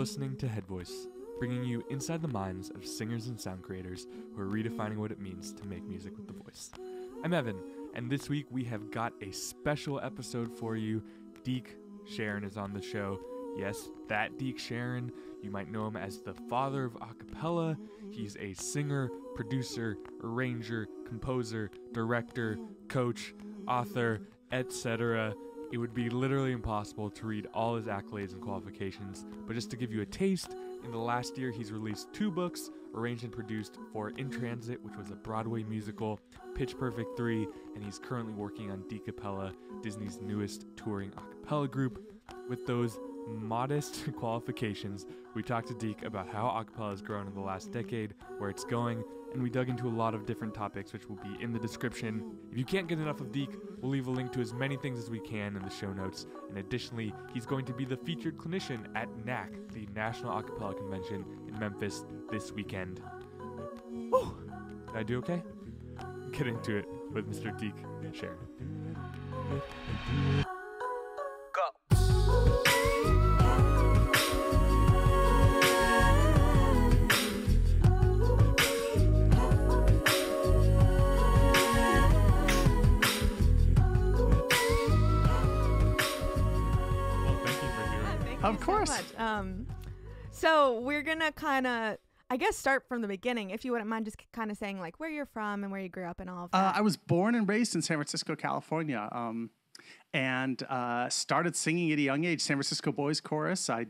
listening to Head Voice, bringing you inside the minds of singers and sound creators who are redefining what it means to make music with the voice. I'm Evan, and this week we have got a special episode for you. Deke Sharon is on the show. Yes, that Deke Sharon. You might know him as the father of acapella. He's a singer, producer, arranger, composer, director, coach, author, etc. It would be literally impossible to read all his accolades and qualifications, but just to give you a taste, in the last year he's released 2 books, arranged and produced for In Transit, which was a Broadway musical, Pitch Perfect 3, and he's currently working on DCappella, Disney's newest touring acapella group. With those modest qualifications, we talked to Deke about how acapella has grown in the last decade, where it's going, and we dug into a lot of different topics which will be in the description. If you can't get enough of Deke, we'll leave a link to as many things as we can in the show notes, and additionally, he's going to be the featured clinician at NAC, the National Acapella Convention in Memphis this weekend. Whew. Did I do okay? Get into it with Mr. Deke Sharon. Of course. So we're going to kind of, I guess, start from the beginning. If you wouldn't mind just kind of saying like where you're from and where you grew up and all of that. I was born and raised in San Francisco, California, and started singing at a young age. San Francisco Boys Chorus. I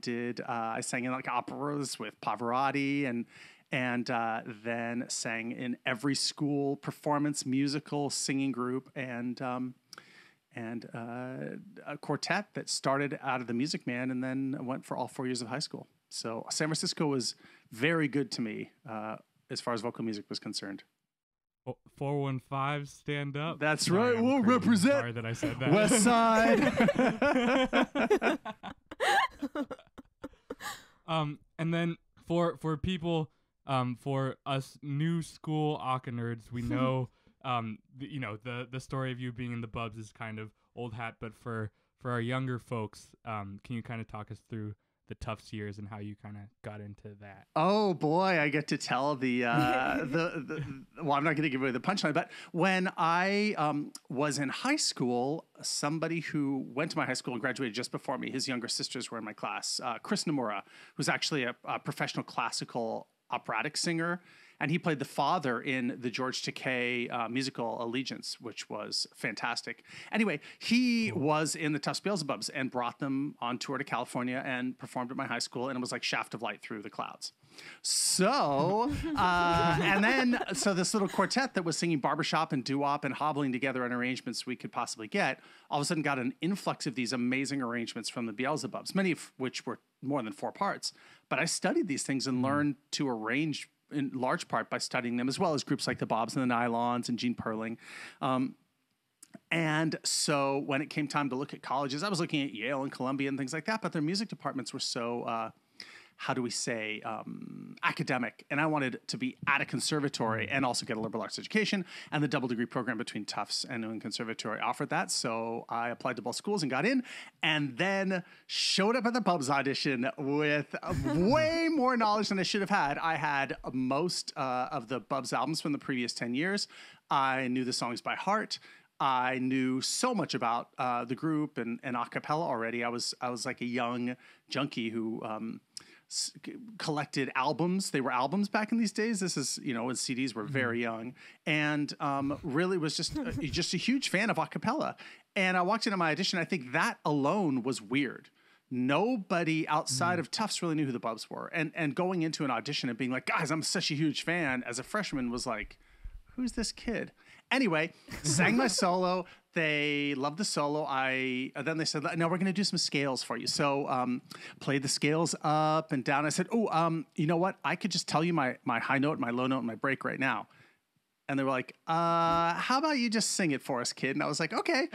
sang in like operas with Pavarotti and then sang in every school performance, musical, singing group, and a quartet that started out of the Music Man and then went for all 4 years of high school. So San Francisco was very good to me as far as vocal music was concerned. 415 stand up. That's Sorry, right. We'll crazy. represent Sorry that I said that. West Side. And then for people, for us new school Aka nerds, we know the story of you being in the Bubs is kind of old hat, but for our younger folks, can you kind of talk us through the Tufts years and how you kind of got into that? Oh boy, I get to tell the well, I'm not going to give away the punchline, but when I was in high school, somebody who went to my high school and graduated just before me, his younger sisters were in my class, Chris Nomura, who's actually a professional classical operatic singer. And he played the father in the George Takei musical Allegiance, which was fantastic. Anyway, he was in the Tufts Beelzebubs and brought them on tour to California and performed at my high school, and it was like Shaft of Light through the clouds. So, so this little quartet that was singing barbershop and doo-wop and hobbling together on arrangements we could possibly get, all of a sudden got an influx of these amazing arrangements from the Beelzebubs, many of which were more than 4 parts. But I studied these things and learned to arrange in large part by studying them, as well as groups like the Bobs and the Nylons and Gene Perling. And so when it came time to look at colleges, I was looking at Yale and Columbia and things like that, but their music departments were so, academic. And I wanted to be at a conservatory and also get a liberal arts education. And the double degree program between Tufts and New England Conservatory offered that. So I applied to both schools and got in, and then showed up at the Bubs audition with way more knowledge than I should have had. I had most of the Bubs albums from the previous 10 years. I knew the songs by heart. I knew so much about the group and acapella already. I was like a young junkie who collected albums. They were albums back in these days. This is, when CDs were very young, and really was just a huge fan of acapella. And I walked into my audition. I think that alone was weird. Nobody outside of Tufts really knew who the Bubs were. And going into an audition and being like, guys, I'm such a huge fan as a freshman was like, who's this kid? Anyway, sang my solo. They loved the solo. Then they said, no, we're going to do some scales for you. So played the scales up and down. I said, you know what? I could just tell you my high note, my low note, and my break right now. And they were like, how about you just sing it for us, kid? And I was like, okay.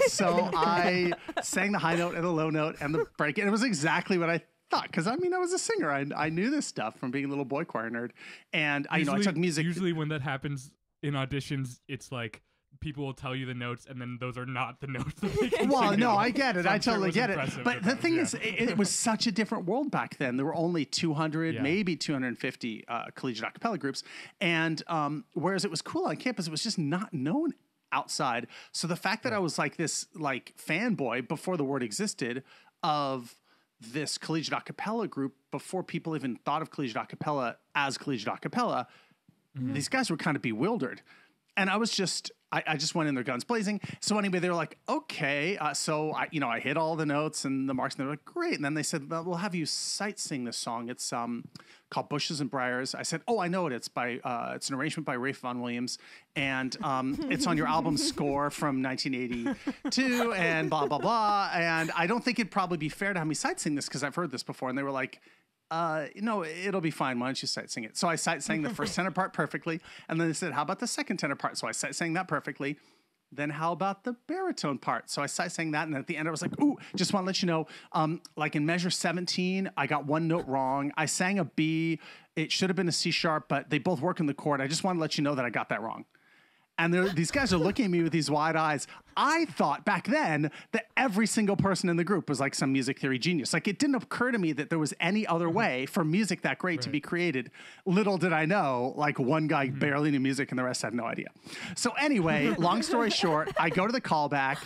So I sang the high note and the low note and the break. And it was exactly what I thought. Because, I was a singer. I knew this stuff from being a little boy choir nerd. And I took music. Usually when that happens in auditions, it's like people will tell you the notes, and then those are not the notes that they can Well, sing no, in. I get it. So I I'm sure totally was get it. impressive But at the times, thing yeah. is, it was such a different world back then. There were only 200, Yeah. maybe 250 collegiate a cappella groups. And whereas it was cool on campus, it was just not known outside. So the fact that I was like this like fanboy before the word existed of this collegiate a cappella group, before people even thought of collegiate a cappella as collegiate a cappella, these guys were kind of bewildered. And I was just, I just went in there guns blazing. So anyway, they were like, okay. So I hit all the notes and the marks, and they were like, great. And then they said, well, we'll have you sight sing this song. It's called Bushes and Briars. I said, oh, I know it. It's it's an arrangement by Rafe Vaughan Williams, and it's on your album score from 1982, and blah blah blah. And I don't think it'd probably be fair to have me sight sing this because I've heard this before. And they were like, no, it'll be fine. Why don't you sight sing it? So I sight sang the first tenor part perfectly. And then they said, how about the second tenor part? So I sight sang that perfectly. Then how about the baritone part? So I sight sang that. And at the end, I was like, ooh, just want to let you know, like in measure 17, I got one note wrong. I sang a B. It should have been a C sharp, but they both work in the chord. I just want to let you know that I got that wrong. And these guys are looking at me with these wide eyes. I thought back then that every single person in the group was like some music theory genius. Like it didn't occur to me that there was any other way for music that great to be created. Little did I know, like one guy barely knew music and the rest had no idea. So anyway, long story short, I go to the callback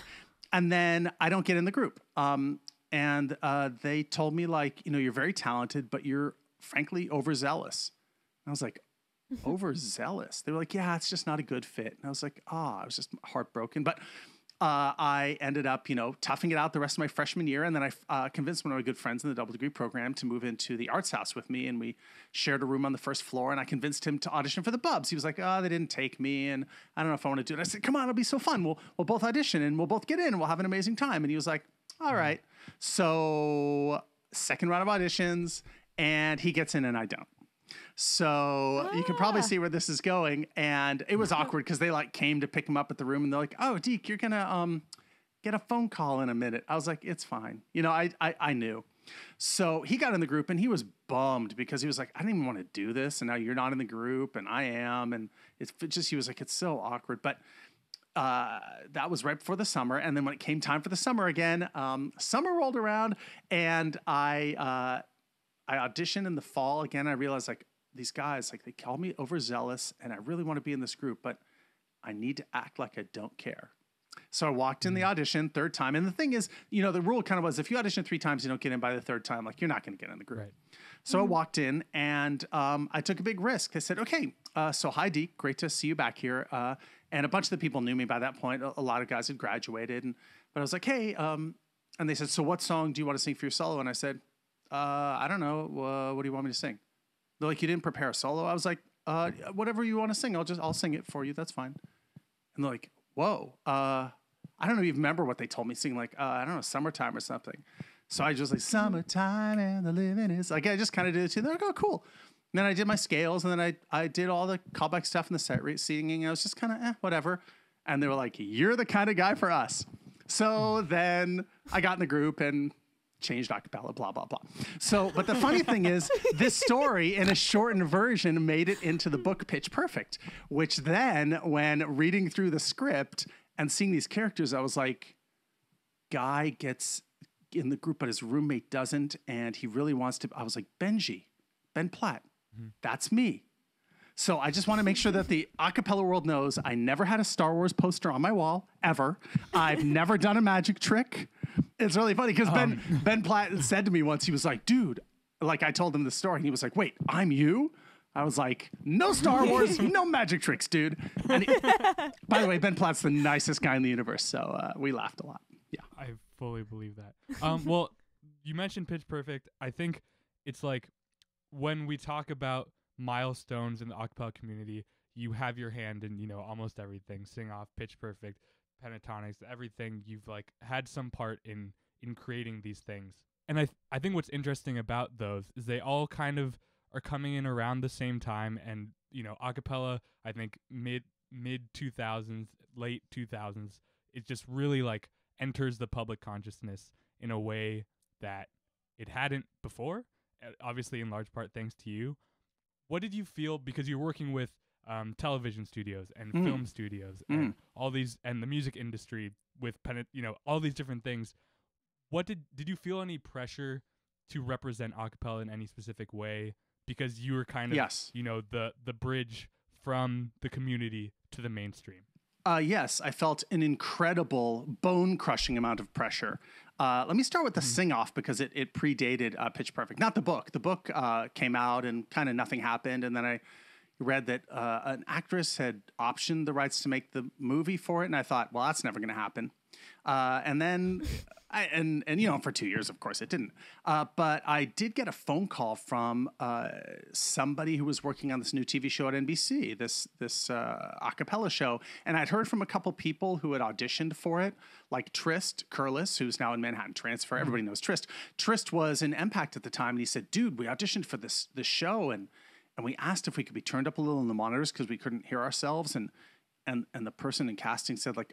and then I don't get in the group. And they told me like, you're very talented, but you're frankly overzealous. And I was like, overzealous? They were like, yeah, it's just not a good fit. And I was like, I was just heartbroken. But I ended up, toughing it out the rest of my freshman year. And then I convinced one of my good friends in the double degree program to move into the arts house with me. And we shared a room on the first floor. And I convinced him to audition for the Bubs. He was like, they didn't take me. And I don't know if I want to do it. I said, come on, it'll be so fun. We'll both audition and we'll both get in and we'll have an amazing time. And he was like, all right. So second round of auditions, and he gets in and I don't. So you can probably see where this is going. And it was awkward because they like came to pick him up at the room and they're like, oh, Deke, you're going to get a phone call in a minute. I was like, it's fine. I knew. So he got in the group and he was bummed because he was like, I didn't even want to do this. And now you're not in the group and I am. And he was like, it's so awkward. But that was right before the summer. And then when it came time for the summer again, summer rolled around and I auditioned in the fall again. I realized like these guys, like they call me overzealous and I really want to be in this group, but I need to act like I don't care. So I walked in the audition third time. And the thing is, the rule kind of was if you audition 3 times, you don't get in by the third time, like you're not going to get in the group. Right. So I walked in and I took a big risk. They said, okay, so hi Deke, great to see you back here. And a bunch of the people knew me by that point. A lot of guys had graduated. But I was like, hey, and they said, so what song do you want to sing for your solo? And I said, I don't know. What do you want me to sing? They're like, you didn't prepare a solo? I was like, whatever you want to sing, I'll sing it for you. That's fine. And they're like, whoa. I don't even remember what they told me to sing. Like, I don't know, Summertime or something. So I just like, summertime and the living is like, I just kind of did it too. They're like, oh, cool. And then I did my scales and then I did all the callback stuff and the set rate singing. I was just kind of, whatever. And they were like, you're the kind of guy for us. So then I got in the group and changed a cappella, blah, blah, blah. So, but the funny thing is, this story in a shortened version made it into the book Pitch Perfect, which then, when reading through the script and seeing these characters, I was like, guy gets in the group, but his roommate doesn't, and he really wants to. I was like, Ben Platt, that's me. So I just want to make sure that the a cappella world knows I never had a Star Wars poster on my wall, ever. I've never done a magic trick. It's really funny because Ben Platt said to me once, he was like, dude, like I told him the story, and he was like, wait, I'm you? I was like, no Star Wars, no magic tricks, dude. And by the way, Ben Platt's the nicest guy in the universe, so we laughed a lot. Yeah, I fully believe that. Well, you mentioned Pitch Perfect. I think it's like when we talk about milestones in the acapella community, you have your hand in, almost everything. Sing Off, Pitch Perfect, Pentatonics, everything. You've like had some part in creating these things. And I think what's interesting about those is they all kind of are coming in around the same time. And, acapella, I think mid 2000s, late 2000s, it just really like enters the public consciousness in a way that it hadn't before. Obviously, in large part, thanks to you. What did you feel, because you're working with television studios and film studios and all these, and the music industry with all these different things. What did you feel any pressure to represent a cappella in any specific way, because you were kind of the bridge from the community to the mainstream? Yes, I felt an incredible bone-crushing amount of pressure. Let me start with the sing-off, because it predated Pitch Perfect, not the book. The book came out and kind of nothing happened, and then I read that an actress had optioned the rights to make the movie for it, and I thought, well, that's never going to happen. And then, for 2 years, of course, it didn't. But I did get a phone call from somebody who was working on this new TV show at NBC, this a cappella show. And I'd heard from a couple people who had auditioned for it, like Trist Curlis, who's now in Manhattan Transfer. Everybody knows Trist. Trist was in Impact at the time, and he said, dude, we auditioned for this show, and we asked if we could be turned up a little in the monitors because we couldn't hear ourselves. And the person in casting said, like,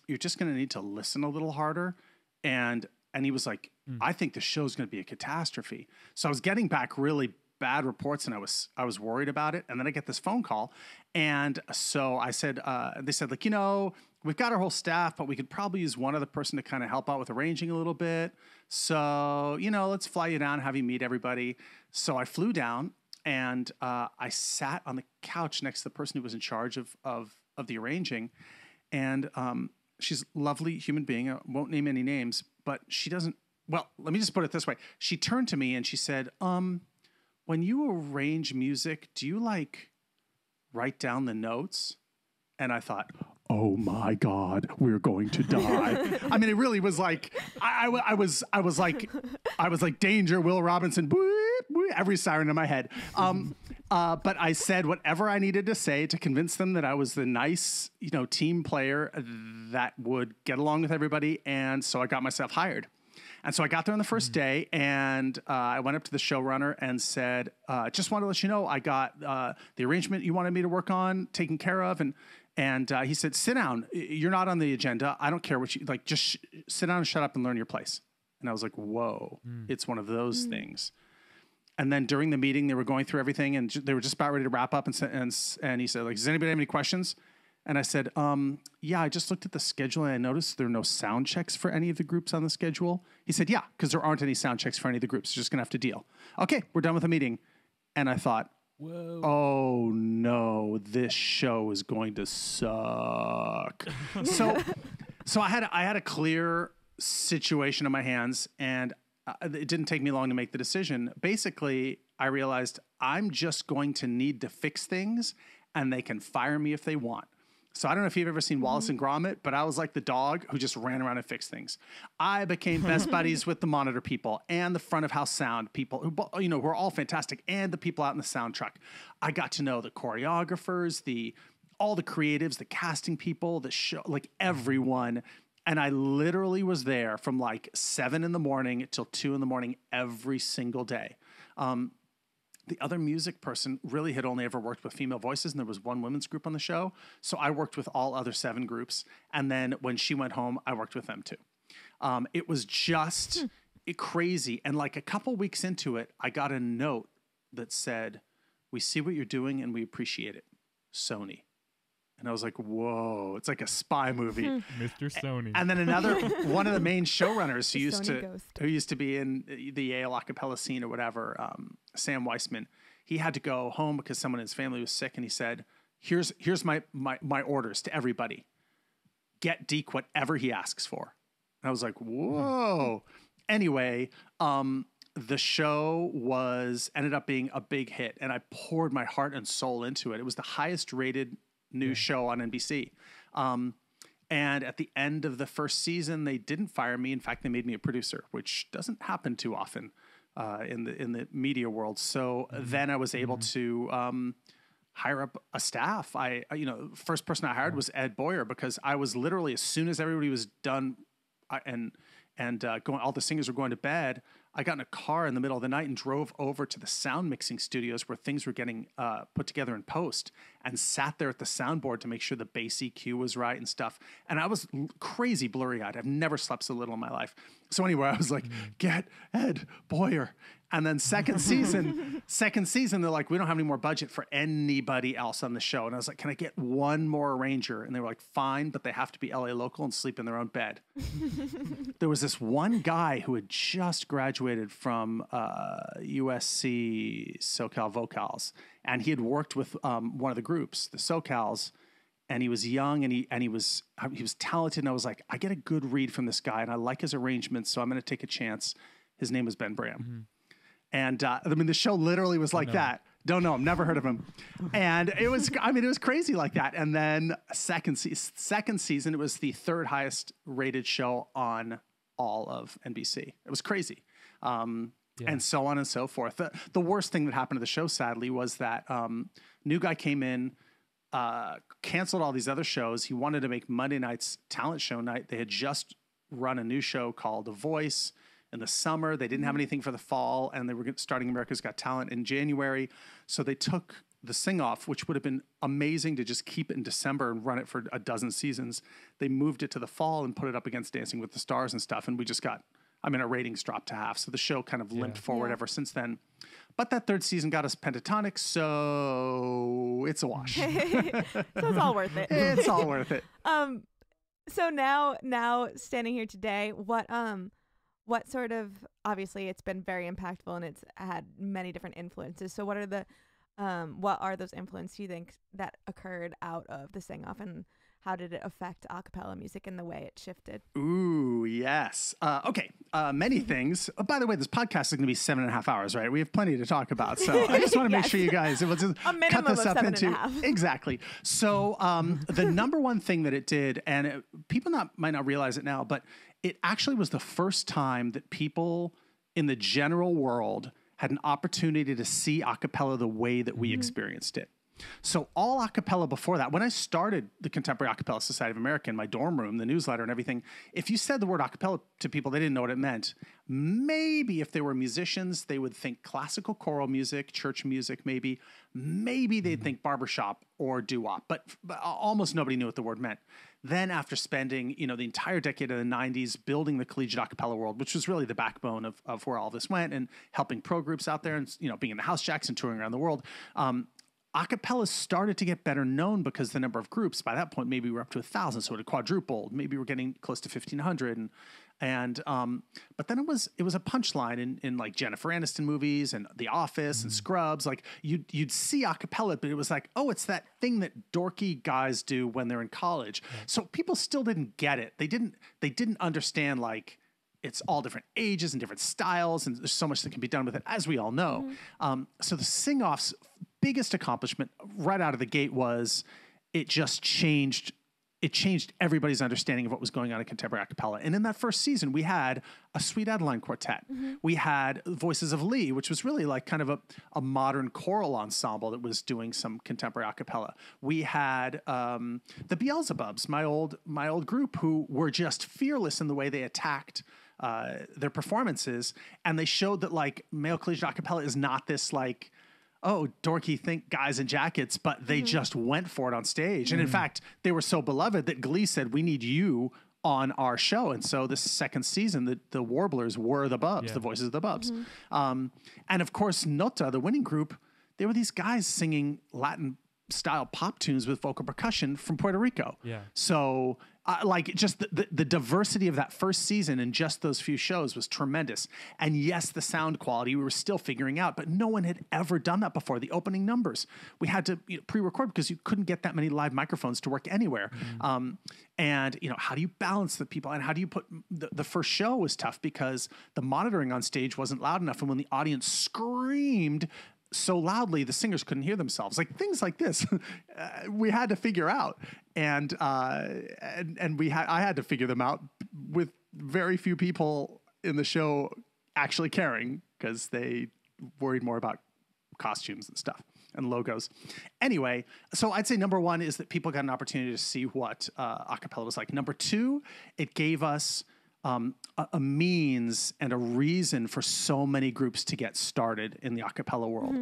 you're just going to need to listen a little harder. And he was like, I think the show's going to be a catastrophe. So I was getting back really bad reports, and I was worried about it. And then I get this phone call. And so I said, they said, like, we've got our whole staff, but we could probably use one other person to kind of help out with arranging a little bit. So, let's fly you down, have you meet everybody. So I flew down, and I sat on the couch next to the person who was in charge of the arranging. And she's a lovely human being. I won't name any names, but she doesn't, well, let me just put it this way. She turned to me and she said, when you arrange music, do you write down the notes? And I thought, oh my God, we're going to die. I mean, it really was like, I was like danger, Will Robinson, boop, boop, every siren in my head. But I said whatever I needed to say to convince them that I was the nice, team player that would get along with everybody. And so I got myself hired. And so I got there on the first day, and I went up to the showrunner and said, just wanted to let you know, I got the arrangement you wanted me to work on taken care of. And he said, sit down. You're not on the agenda. I don't care what you like. Just sit down and shut up and learn your place. And I was like, whoa, it's one of those things. And then during the meeting, they were going through everything, and they were just about ready to wrap up. And he said, like, does anybody have any questions? And I said, yeah, I just looked at the schedule and I noticed there are no sound checks for any of the groups on the schedule. He said, yeah, because there aren't any sound checks for any of the groups. You're just going to have to deal. Okay, we're done with the meeting. And I thought, whoa, oh no, this show is going to suck. So I had a clear situation in my hands, and it didn't take me long to make the decision. Basically, I realized I'm just going to need to fix things, and they can fire me if they want. So I don't know if you've ever seen Wallace and Gromit, but I was like the dog who just ran around and fixed things. I became best buddies with the monitor people and the front of house sound people who were all fantastic, and the people out in the sound truck. I got to know the choreographers, all the creatives, the casting people, the show, like everyone. And I literally was there from 7 a.m. till 2 a.m. every single day. The other music person really had only ever worked with female voices, and there was one women's group on the show. So I worked with all other 7 groups. And then when she went home, I worked with them too. It was just crazy. And a couple weeks into it, I got a note that said, we see what you're doing and we appreciate it. Sony. And I was like, whoa, it's like a spy movie. Mr. Sony. And then another, one of the main showrunners who used to be in the Yale a cappella scene or whatever, Sam Weissman, he had to go home because someone in his family was sick. And he said, here's my orders to everybody. Get Deke whatever he asks for. And I was like, whoa. Anyway, the show ended up being a big hit, and I poured my heart and soul into it. It was the highest rated new show on NBC. And at the end of the first season, they didn't fire me. In fact, they made me a producer, which doesn't happen too often in the media world. So then I was able to hire up a staff. First person I hired was Ed Boyer, because I was literally, as soon as everybody was done all the singers were going to bed, I got in a car in the middle of the night and drove over to the sound mixing studios where things were getting put together in post, and sat there at the soundboard to make sure the bass EQ was right and stuff. And I was crazy blurry-eyed. I've never slept so little in my life. So anyway, I was like, get Ed Boyer. And then second season, they're like, we don't have any more budget for anybody else on the show. And I was like, can I get one more arranger? And they were like, fine, but they have to be LA local and sleep in their own bed. There was this one guy who had just graduated from USC SoCal Vocals, and he had worked with one of the groups, the SoCals, and he was young and he was talented. And I was like, I get a good read from this guy, and I like his arrangements, so I'm going to take a chance. His name was Ben Bram. Mm-hmm. And I mean, the show literally was like that. Don't know him, never heard of him. And it was crazy like that. And then second season, it was the third highest rated show on all of NBC. It was crazy. And so on and so forth. The worst thing that happened to the show, sadly, was that new guy came in, canceled all these other shows. He wanted to make Monday night's talent show night. They had just run a new show called The Voice in the summer. They didn't have anything for the fall, and they were starting America's Got Talent in January. So they took the sing-off, which would have been amazing to just keep it in December and run it for a dozen seasons. They moved it to the fall and put it up against Dancing with the Stars and stuff, and we just got, our ratings dropped to half. So the show kind of limped forward ever since then. But that third season got us Pentatonic, so it's a wash. So it's all worth it. It's all worth it. So now standing here today, what sort of, obviously it's been very impactful and it's had many different influences. So what are those influences you think that occurred out of the sing-off, and how did it affect a cappella music and the way it shifted? Ooh, yes. Okay. Many things. By the way, this podcast is going to be 7.5 hours, right? We have plenty to talk about. So I just want to make sure you guys, we'll just a minimum cut this of up 7.5. Exactly. So the number one thing that it did, and people might not realize it now, but it actually was the first time that people in the general world had an opportunity to see a cappella the way that we experienced it. So all a cappella before that, when I started the Contemporary A Cappella Society of America in my dorm room, the newsletter and everything, if you said the word a cappella to people, they didn't know what it meant. Maybe if they were musicians, they would think classical choral music, church music, maybe. Maybe they'd think barbershop or doo-wop, but almost nobody knew what the word meant. Then after spending, the entire decade of the 90s building the collegiate a cappella world, which was really the backbone of where all this went, and helping pro groups out there and, being in the house jacks and touring around the world, a cappella started to get better known because the number of groups, by that point, maybe we were up to 1,000, so it had quadrupled. Maybe we're getting close to 1,500. But then it was a punchline in like Jennifer Aniston movies and The Office and Scrubs. Like you'd see a cappella, but it was like, oh, it's that thing that dorky guys do when they're in college. Yeah. So people still didn't get it. They didn't understand, like, it's all different ages and different styles, and there's so much that can be done with it, as we all know. So the sing-off's biggest accomplishment right out of the gate was it just changed everybody's understanding of what was going on in contemporary a cappella. And in that first season, we had a Sweet Adeline Quartet. We had Voices of Lee, which was really like kind of a modern choral ensemble that was doing some contemporary a cappella. We had the Beelzebubs, my old group, who were just fearless in the way they attacked their performances. And they showed that, like, male collegiate a cappella is not this, like, oh, dorky think guys in jackets, but they just went for it on stage. And in fact, they were so beloved that Glee said, we need you on our show. And so this second season, the Warblers were the Bubs, the voices of the Bubs. And of course, Nota, the winning group, they were these guys singing Latin style pop tunes with vocal percussion from Puerto Rico. Yeah. So like just the diversity of that first season and just those few shows was tremendous. And yes, the sound quality we were still figuring out, but no one had ever done that before. The opening numbers, we had to pre-record because you couldn't get that many live microphones to work anywhere. And how do you balance the people, and how do you put the first show was tough because the monitoring on stage wasn't loud enough. And when the audience screamed so loudly, the singers couldn't hear themselves. Like things like this, we had to figure out, and I had to figure them out with very few people in the show actually caring because they worried more about costumes and stuff and logos. Anyway, so I'd say number one is that people got an opportunity to see what a cappella was like. Number two, it gave us a means and a reason for so many groups to get started in the a cappella world.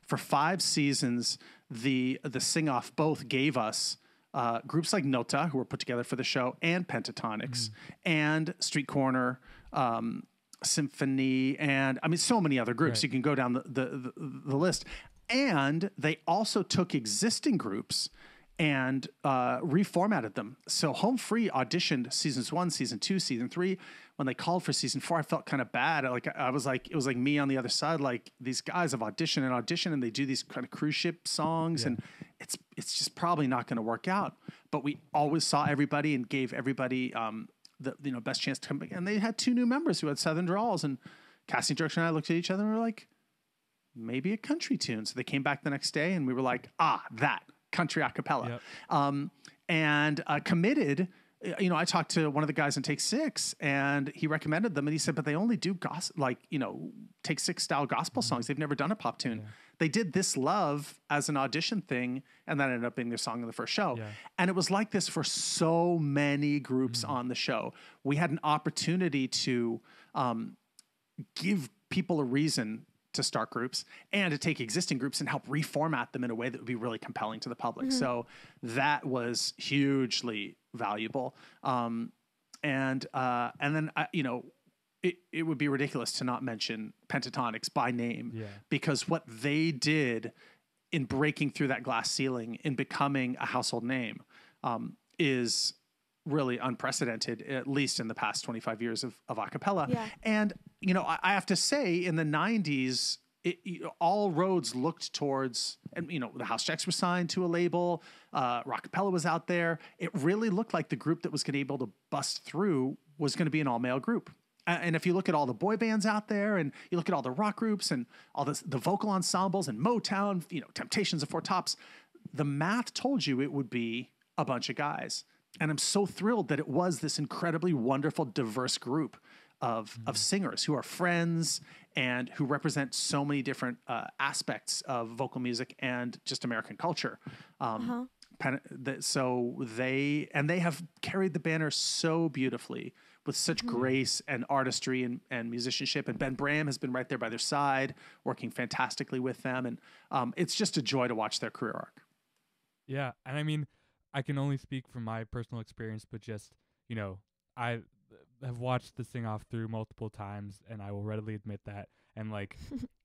For 5 seasons, the sing-off both gave us groups like Nota, who were put together for the show, and Pentatonics, and Street Corner, Symphony, and I mean, so many other groups. Right. You can go down the list. And they also took existing groups and reformatted them. So Home Free auditioned seasons 1, season 2, season 3. When they called for season 4, I felt kind of bad. I was like, it was like me on the other side. Like, these guys have auditioned, and they do these kind of cruise ship songs, and it's just probably not going to work out. But we always saw everybody and gave everybody the best chance to come back. And they had 2 new members who had Southern drawls, and casting director and I looked at each other and we were like, maybe a country tune. So they came back the next day and we were like, that country a cappella. Yep. And committed. I talked to one of the guys in Take 6 and he recommended them, and he said, but they only do Take 6 style gospel songs. They've never done a pop tune. Yeah. They did This Love as an audition thing, and that ended up being their song in the first show. Yeah. And it was like this for so many groups on the show. We had an opportunity to give people a reason to start groups and to take existing groups and help reformat them in a way that would be really compelling to the public. Mm-hmm. So that was hugely valuable. And then, it would be ridiculous to not mention Pentatonics by name, because what they did in breaking through that glass ceiling, in becoming a household name, is really unprecedented, at least in the past 25 years of a cappella. Yeah. And, I have to say, in the 90s, all roads looked towards, and the House Jacks were signed to a label, Rockapella was out there. It really looked like the group that was going to be able to bust through was going to be an all-male group. And if you look at all the boy bands out there, and you look at all the rock groups and all the vocal ensembles and Motown, Temptations of Four Tops, the math told you it would be a bunch of guys. And I'm so thrilled that it was this incredibly wonderful, diverse group of singers who are friends and who represent so many different aspects of vocal music and just American culture. So they have carried the banner so beautifully with such grace and artistry and musicianship. And Ben Bram has been right there by their side, working fantastically with them. And it's just a joy to watch their career arc. Yeah. And I mean, I can only speak from my personal experience, but just, I have watched the sing off through multiple times, and I will readily admit that. And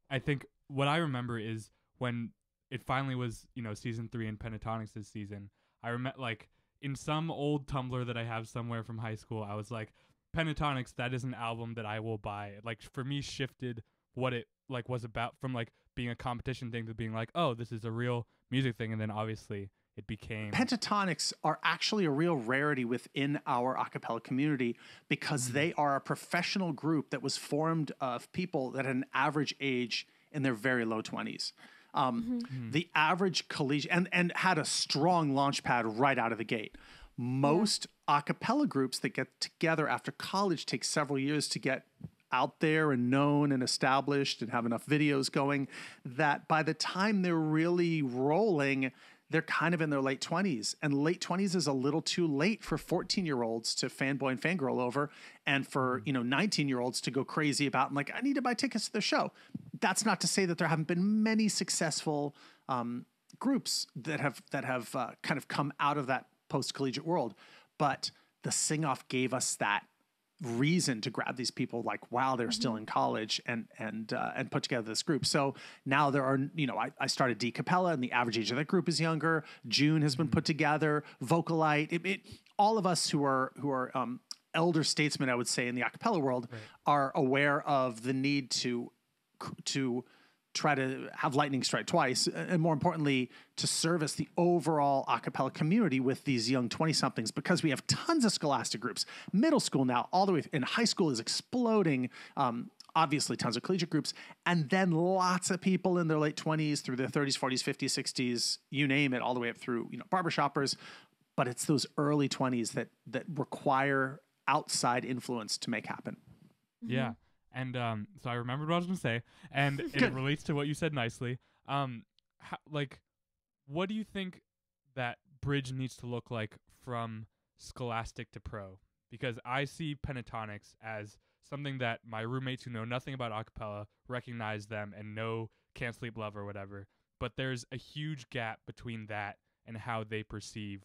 I think what I remember is when it finally was, season 3 and Pentatonics' season, I remember in some old Tumblr that I have somewhere from high school, I was like, Pentatonics, that is an album that I will buy. For me, shifted what it was about from being a competition thing to being oh, this is a real music thing. And then obviously it became... Pentatonics are actually a real rarity within our a cappella community, because they are a professional group that was formed of people that had an average age in their very low 20s. The average collegiate, and had a strong launch pad right out of the gate. Most a cappella groups that get together after college take several years to get out there and known and established and have enough videos going, that by the time they're really rolling, they're kind of in their late 20s. And late 20s is a little too late for 14-year-olds to fanboy and fangirl over, and for 19-year-olds to go crazy about, I need to buy tickets to the show. That's not to say that there haven't been many successful groups that have kind of come out of that post-collegiate world. But the sing-off gave us that reason to grab these people while they're still in college and put together this group. So now there are, I started DCappella, and the average age of that group is younger. June has been put together. Vocalite, all of us who are elder statesmen, I would say, in the a cappella world, are aware of the need to try to have lightning strike twice, and more importantly, to service the overall a cappella community with these young 20-somethings, because we have tons of scholastic groups. Middle school now, all the way in high school is exploding. Obviously, tons of collegiate groups, and then lots of people in their late 20s through their 30s, 40s, 50s, 60s, you name it, all the way up through barbershoppers. But it's those early 20s that require outside influence to make happen. Yeah. And so I remembered what I was going to say, and it relates to what you said nicely. What do you think that bridge needs to look like from scholastic to pro? Because I see Pentatonics as something that my roommates who know nothing about a cappella recognize them and know Can't Sleep Love or whatever. But there's a huge gap between that and how they perceive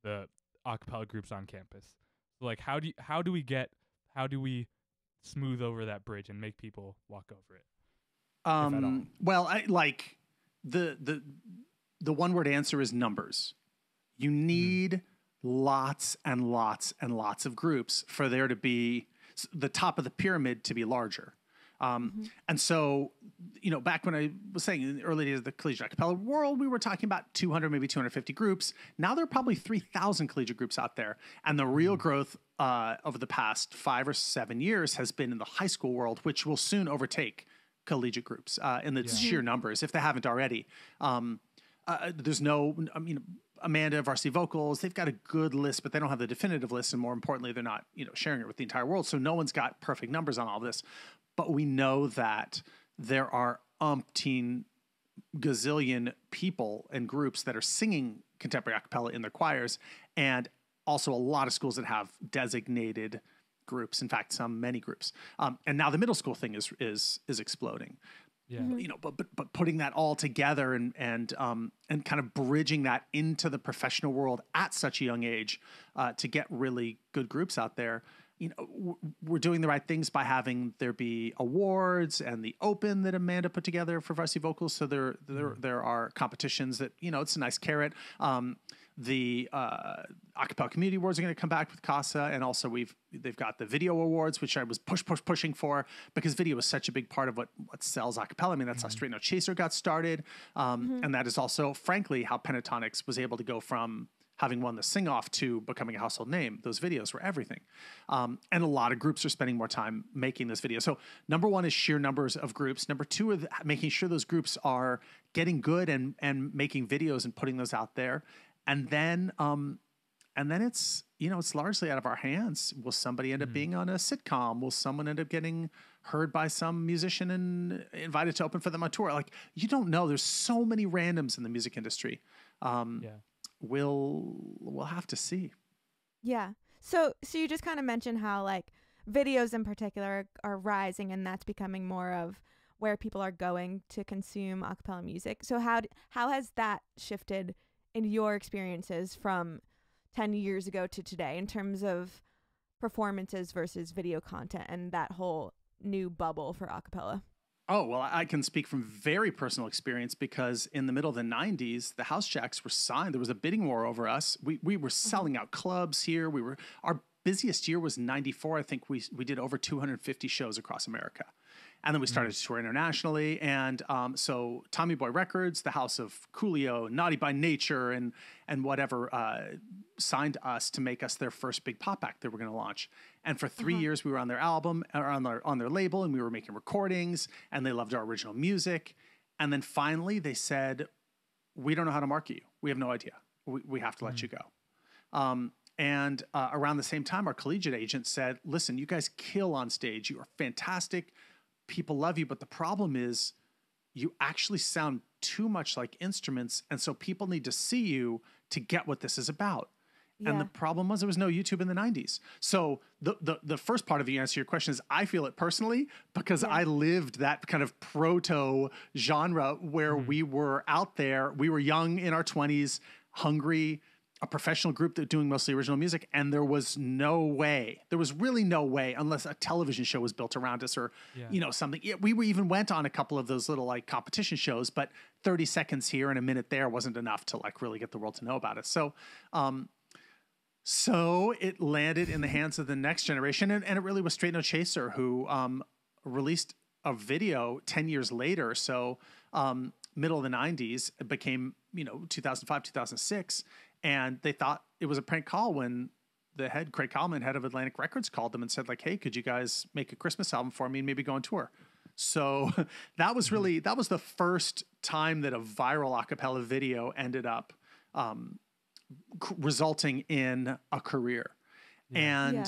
the a cappella groups on campus. So how do we smooth over that bridge and make people walk over it? If at all? Well, I like the one word answer is numbers. You need lots and lots and lots of groups for there to be the top of the pyramid to be larger. And so, back when I was saying in the early days of the collegiate a cappella world, we were talking about 200, maybe 250 groups. Now there are probably 3,000 collegiate groups out there. And the real growth over the past 5 or 7 years has been in the high school world, which will soon overtake collegiate groups in the sheer numbers, if they haven't already. There's Amanda, Varsity Vocals, they've got a good list, but they don't have the definitive list. And more importantly, they're not, sharing it with the entire world. So no one's got perfect numbers on all this. But we know that there are umpteen gazillion people and groups that are singing contemporary a cappella in their choirs, and also a lot of schools that have designated groups. In fact, many groups. And now the middle school thing is exploding. Yeah. But putting that all together and kind of bridging that into the professional world at such a young age to get really good groups out there. We're doing the right things by having there be awards and the open that Amanda put together for Varsity Vocals. So there are competitions that, it's a nice carrot. The a cappella community awards are going to come back with CASA. And also they've got the video awards, which I was pushing for because video is such a big part of what sells a cappella. I mean, that's how Straight No Chaser got started. And that is also, frankly, how Pentatonics was able to go from having won the sing-off to becoming a household name. Those videos were everything. And a lot of groups are spending more time making this video. So number one is sheer numbers of groups. Number two is making sure those groups are getting good and making videos and putting those out there. And then it's, it's largely out of our hands. Will somebody end up being on a sitcom? Will someone end up getting heard by some musician and invited to open for them on tour? Like, you don't know. There's so many randoms in the music industry. We'll have to see. Yeah. So you just kind of mentioned how like videos in particular are rising, and that's becoming more of where people are going to consume a cappella music. So how has that shifted in your experiences from 10 years ago to today in terms of performances versus video content and that whole new bubble for a cappella? Oh, well, I can speak from very personal experience because in the middle of the 90s, the House Jacks were signed. There was a bidding war over us. We were selling out clubs here. Our busiest year was 94. I think we did over 250 shows across America. And then we started to tour internationally. And so Tommy Boy Records, the house of Coolio, Naughty by Nature, and whatever signed us to make us their first big pop act that we're going to launch. And for 3 years, we were on their album, or on their label, and we were making recordings, and they loved our original music. And then finally, they said, "We don't know how to market you. We have no idea. We have to let you go." And around the same time, our collegiate agent said, "Listen, you guys kill on stage. You are fantastic. People love you, but the problem is you actually sound too much like instruments, and so people need to see you to get what this is about." Yeah. And the problem was there was no YouTube in the 90s. So the first part of the answer to your question is I feel it personally because I lived that kind of proto genre where we were out there. We were young in our 20s, hungry, a professional group that doing mostly original music, and there was really no way unless a television show was built around us or something. We even went on a couple of those little like competition shows, but 30 seconds here and a minute there wasn't enough to like really get the world to know about us. So it landed in the hands of the next generation, and it really was Straight No Chaser who released a video 10 years later. So middle of the 90s, it became 2005, 2006. And they thought it was a prank call when the Craig Kallman, head of Atlantic Records, called them and said like, "Hey, could you guys make a Christmas album for me and maybe go on tour?" So that was the first time that a viral a cappella video ended up resulting in a career. And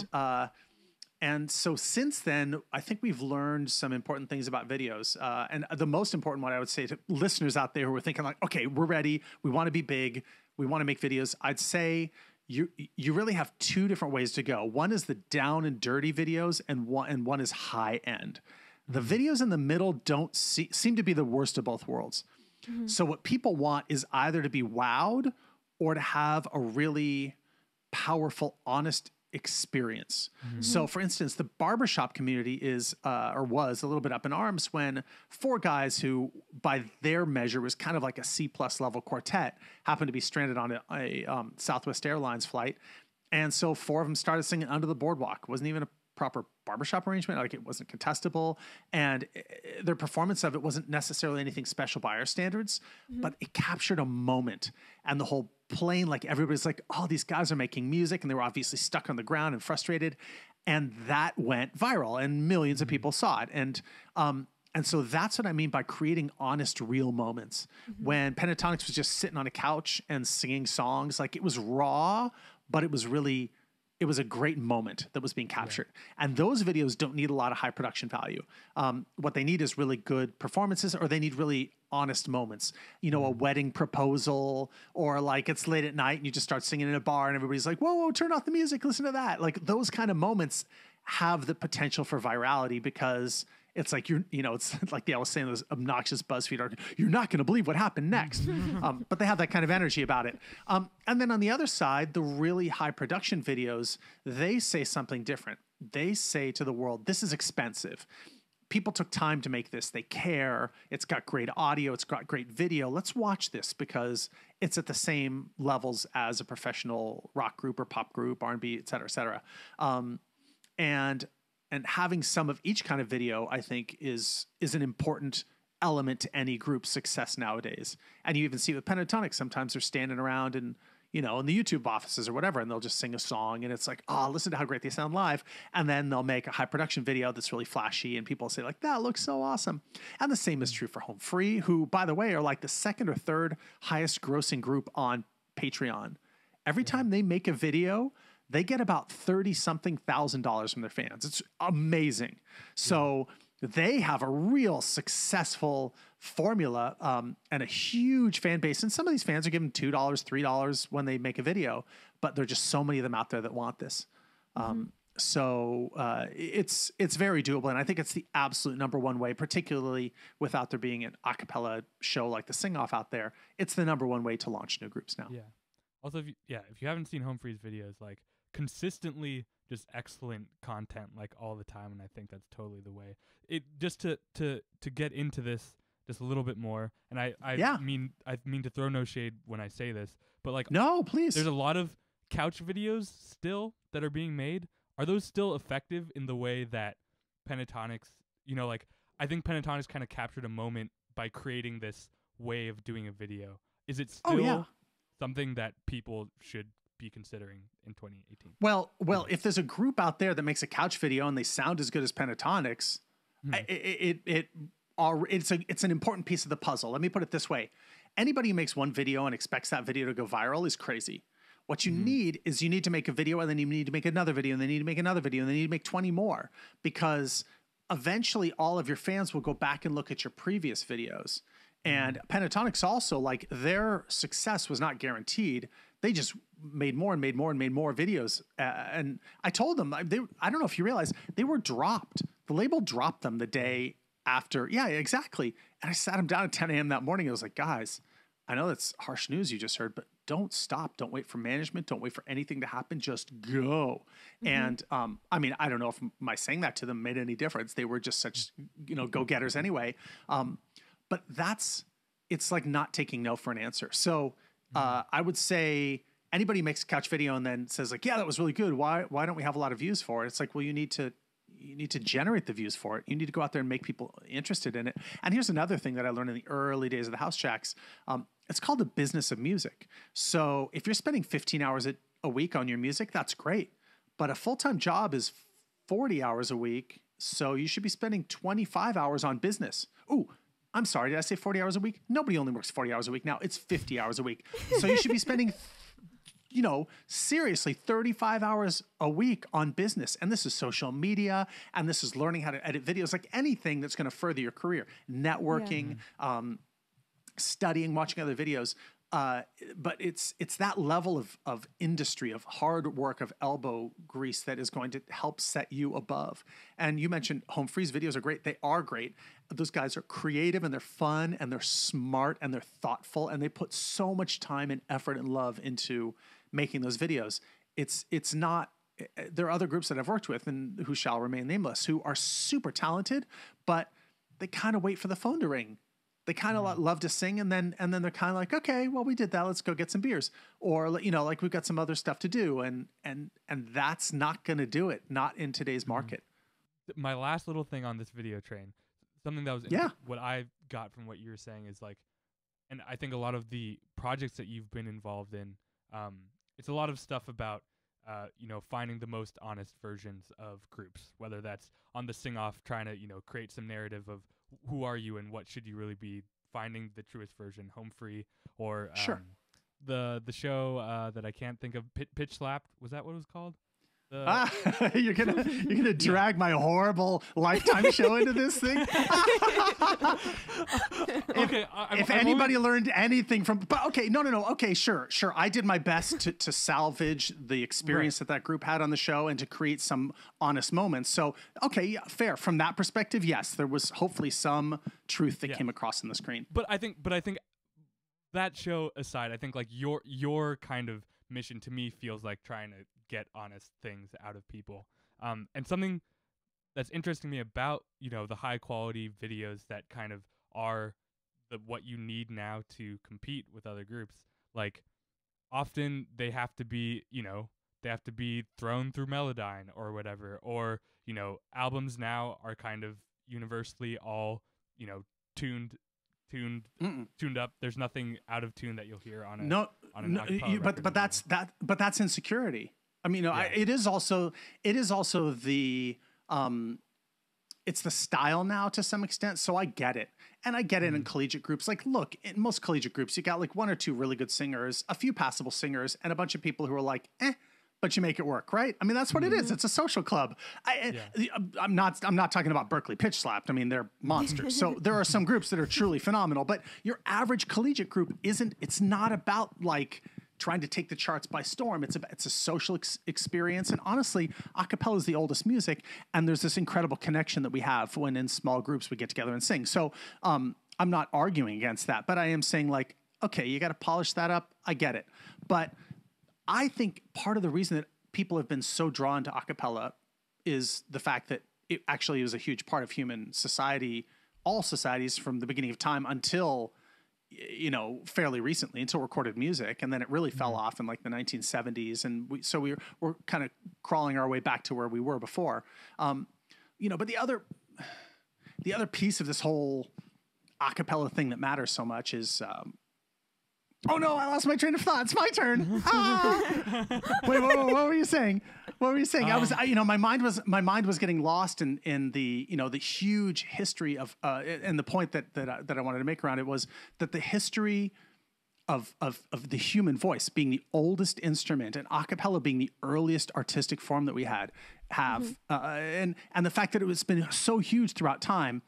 so since then, I think we've learned some important things about videos. And the most important one I would say to listeners out there who are thinking like, okay, we're ready. We want to be big. We want to make videos. I'd say you really have two different ways to go. One is the down and dirty videos, and one is high end. The videos in the middle don't seem to be the worst of both worlds. So what people want is either to be wowed or to have a really powerful, honest experience. So for instance, the barbershop community is or was a little bit up in arms when 4 guys who by their measure was kind of like a C+ level quartet happened to be stranded on a Southwest Airlines flight. And so 4 of them started singing Under the Boardwalk. Wasn't even a proper barbershop arrangement. Like, it wasn't contestable. And their performance of it wasn't necessarily anything special by our standards, but it captured a moment. And the whole plane, like, everybody's like, oh, these guys are making music. And they were obviously stuck on the ground and frustrated. And that went viral and millions of people saw it. And so that's what I mean by creating honest, real moments. When Pentatonics was just sitting on a couch and singing songs, like, it was raw, but it was a great moment that was being captured. And those videos don't need a lot of high production value. What they need is really good performances, or they need really honest moments. You know, a wedding proposal, or like it's late at night and you just start singing in a bar and everybody's like, whoa, whoa, turn off the music, listen to that. Like, those kind of moments have the potential for virality because it's like, it's like I was saying, those obnoxious BuzzFeed articles, you're not going to believe what happened next. But they have that kind of energy about it. And then on the other side, the really high production videos, they say something different. They say to the world, this is expensive. People took time to make this. They care. It's got great audio. It's got great video. Let's watch this because it's at the same levels as a professional rock group or pop group, R&B, et cetera, et cetera. And having some of each kind of video, I think, is an important element to any group's success nowadays. And you even see with Pentatonics, sometimes they're standing around and, in the YouTube offices or whatever, and they'll just sing a song and it's like, oh, listen to how great they sound live. And then they'll make a high production video that's really flashy and people say like, that looks so awesome. And the same is true for Home Free, who, by the way, are like the 2nd or 3rd highest grossing group on Patreon. Every time they make a video, they get about $30,000 from their fans. It's amazing. So they have a real successful formula and a huge fan base. And some of these fans are giving $2, $3 when they make a video, but there are just so many of them out there that want this. So it's very doable. And I think it's the absolute number one way, particularly without there being an a cappella show like the Sing Off out there. It's the number one way to launch new groups now. Yeah. Also, if you haven't seen Home Free's videos, like, consistently just excellent content, like, all the time, and I think that's totally the way. It just to get into this just a little bit more, and I mean to throw no shade when I say this, but like, no, please. There's a lot of couch videos still that are being made. Are those still effective in the way that Pentatonics, like, I think Pentatonics kind of captured a moment by creating this way of doing a video. Is it still something that people should be considering in 2018? Well, if there's a group out there that makes a couch video and they sound as good as Pentatonics, it's an important piece of the puzzle. Let me put it this way. Anybody who makes one video and expects that video to go viral is crazy. What you need is you need to make a video, and then you need to make another video, and then you need to make another video, and then you need to make 20 more, because eventually all of your fans will go back and look at your previous videos. And Pentatonics also, like, their success was not guaranteed. They just made more and made more and made more videos. And I told them, I don't know if you realize, they were dropped. The label dropped them the day after. Yeah, exactly. And I sat them down at 10 a.m. that morning. I was like, guys, I know that's harsh news you just heard, but don't stop. Don't wait for management. Don't wait for anything to happen. Just go. And I mean, I don't know if my saying that to them made any difference. They were just such, go-getters anyway. But it's like not taking no for an answer. So I would say anybody makes a couch video and then says like, yeah, that was really good. Why don't we have a lot of views for it? It's like, well, you need to generate the views for it. You need to go out there and make people interested in it. And here's another thing that I learned in the early days of the House Jacks. It's called the business of music. So if you're spending 15 hours a week on your music, that's great. But a full-time job is 40 hours a week. So you should be spending 25 hours on business. Ooh, I'm sorry, did I say 40 hours a week? Nobody only works 40 hours a week now. It's 50 hours a week. So you should be spending, seriously, 35 hours a week on business. And this is social media, and this is learning how to edit videos, like anything that's going to further your career. Networking, studying, watching other videos. But it's that level of industry, of hard work, of elbow grease that is going to help set you above. And you mentioned Home Free's videos are great. They are great. Those guys are creative, and they're fun, and they're smart, and they're thoughtful, and they put so much time and effort and love into making those videos. It's not there are other groups that I've worked with and who shall remain nameless, who are super talented, but they kind of wait for the phone to ring. They kind of love to sing, and then they're kind of like, okay, well, we did that. Let's go get some beers, or you know, like we've got some other stuff to do, and that's not going to do it. Not in today's market. My last little thing on this video train, something that was what I got from what you were saying is like, and I think a lot of the projects that you've been involved in, it's a lot of stuff about you know, finding the most honest versions of groups, whether that's on the sing-off, trying to, you know, create some narrative of who are you and what should you really be, finding the truest version, Home Free, or the show that I can't think of, Pitch Slapped, was that what it was called? You're gonna drag my horrible Lifetime show into this thing. If anybody learned anything from, but okay, no. Okay, sure. I did my best to salvage the experience that group had on the show and to create some honest moments. So, okay, yeah, fair. From that perspective, yes, there was hopefully some truth that came across on the screen. But I think that show aside, I think like your kind of mission to me feels like trying to get honest things out of people. And something that's interesting to me about, you know, the high quality videos that kind of are what you need now to compete with other groups. Like often they have to be, you know, they have to be thrown through Melodyne or whatever, or, you know, albums now are kind of universally all, you know, tuned up. There's nothing out of tune that you'll hear on an acapella record. But that's insecurity. I mean, it is also the it's the style now to some extent. So I get it. And I get it in collegiate groups. Like, look, in most collegiate groups, you got like one or two really good singers, a few passable singers, and a bunch of people who are like, but you make it work, right? I mean, that's what it is. It's a social club. I'm not talking about Berkeley Pitch Slapped. I mean, they're monsters. So there are some groups that are truly phenomenal, but your average collegiate group it's not about like trying to take the charts by storm. It's a social experience. And honestly, a cappella is the oldest music. And there's this incredible connection that we have when in small groups we get together and sing. So I'm not arguing against that, but I am saying like, okay, you got to polish that up. I get it. But I think part of the reason that people have been so drawn to a cappella is the fact that it actually was a huge part of human society, all societies from the beginning of time until, you know, fairly recently, until recorded music. And then it really fell off in like the 1970s. And we're kind of crawling our way back to where we were before. You know, but the other piece of this whole a cappella thing that matters so much is, oh no, I lost my train of thought. It's my turn. Wait, what were you saying? What were you saying? My mind was getting lost in the, you know, the huge history of, and the point that I wanted to make around it was that the history of the human voice being the oldest instrument and a cappella being the earliest artistic form that we have, and the fact that it's been so huge throughout time,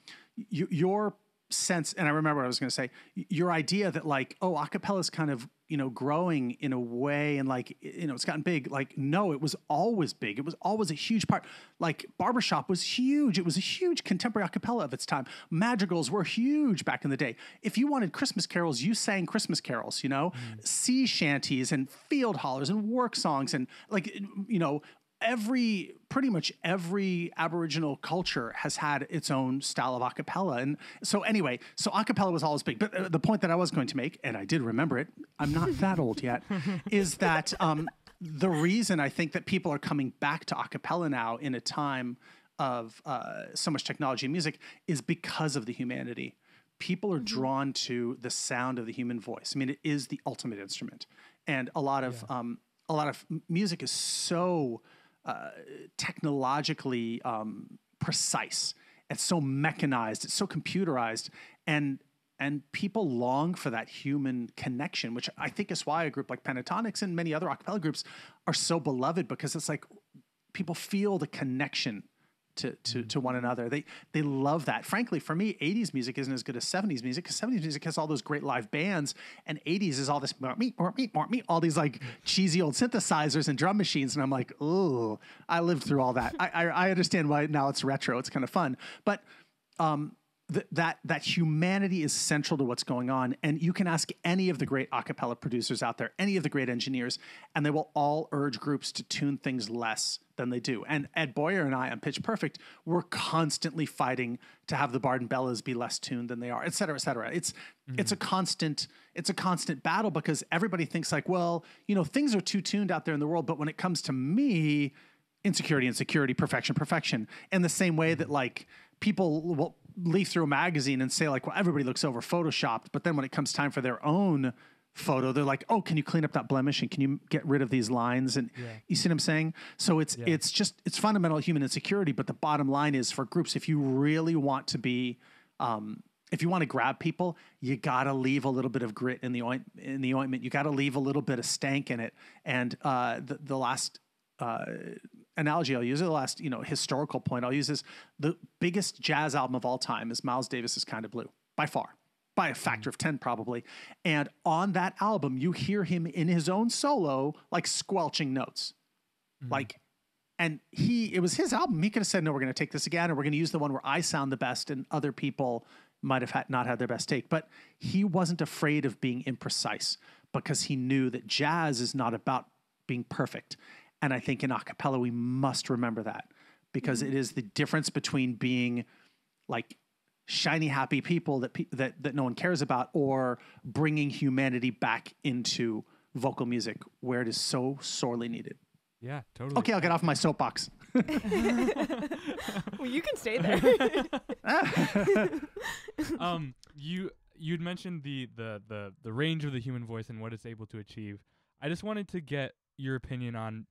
your sense, and I remember what I was going to say, your idea that like, oh, a cappella is kind of, you know, growing in a way and like, you know, it's gotten big. Like, no, it was always big. It was always a huge part. Like barbershop was huge. It was a huge contemporary a cappella of its time. Madrigals were huge back in the day. If you wanted Christmas carols, you sang Christmas carols, you know, sea shanties and field hollers and work songs and like, you know, pretty much every Aboriginal culture has had its own style of a cappella. And so anyway, so a cappella was always big. But the point that I was going to make, and I did remember it, I'm not that old yet, is that the reason I think that people are coming back to a cappella now in a time of so much technology and music is because of the humanity. People are drawn to the sound of the human voice. I mean, it is the ultimate instrument. And a lot of music is so technologically precise. It's so mechanized. It's so computerized, and people long for that human connection, which I think is why a group like Pentatonics and many other a cappella groups are so beloved, because it's like people feel the connection to one another. They love that. Frankly, for me, 80s music isn't as good as 70s music, because 70s music has all those great live bands, and 80s is all this all these like cheesy old synthesizers and drum machines, and I'm like, oh, I lived through all that. I understand why now it's retro. It's kind of fun, but that humanity is central to what's going on. And you can ask any of the great a cappella producers out there, any of the great engineers, and they will all urge groups to tune things less than they do. And Ed Boyer and I on Pitch Perfect, we're constantly fighting to have the Bard and Bellas be less tuned than they are, et cetera, et cetera. It's a constant battle, because everybody thinks like, well, things are too tuned out there in the world. But when it comes to me, insecurity, perfection. In the same way that like people will leaf through a magazine and say like, well, everybody looks over photoshopped. But then when it comes time for their own photo, they're like, oh, can you clean up that blemish? And can you get rid of these lines? And you see what I'm saying? So it's fundamental human insecurity. But the bottom line is, for groups, if you really want to be, if you want to grab people, you got to leave a little bit of grit in the ointment. You got to leave a little bit of stank in it. And the last analogy I'll use, the last historical point I'll use, is the biggest jazz album of all time is Miles Davis's Kind of Blue, by far, by a factor of 10 probably. And on that album, you hear him in his own solo, like squelching notes, and it was his album. He could have said, no, we're going to take this again, or we're going to use the one where I sound the best and other people might have not had their best take. But he wasn't afraid of being imprecise, because he knew that jazz is not about being perfect. And I think in a cappella, we must remember that, because it is the difference between being like shiny, happy people that no one cares about, or bringing humanity back into vocal music where it is so sorely needed. Yeah, totally. Okay, I'll get off my soapbox. Well, you can stay there. You'd mentioned the range of the human voice and what it's able to achieve. I just wanted to get your opinion on.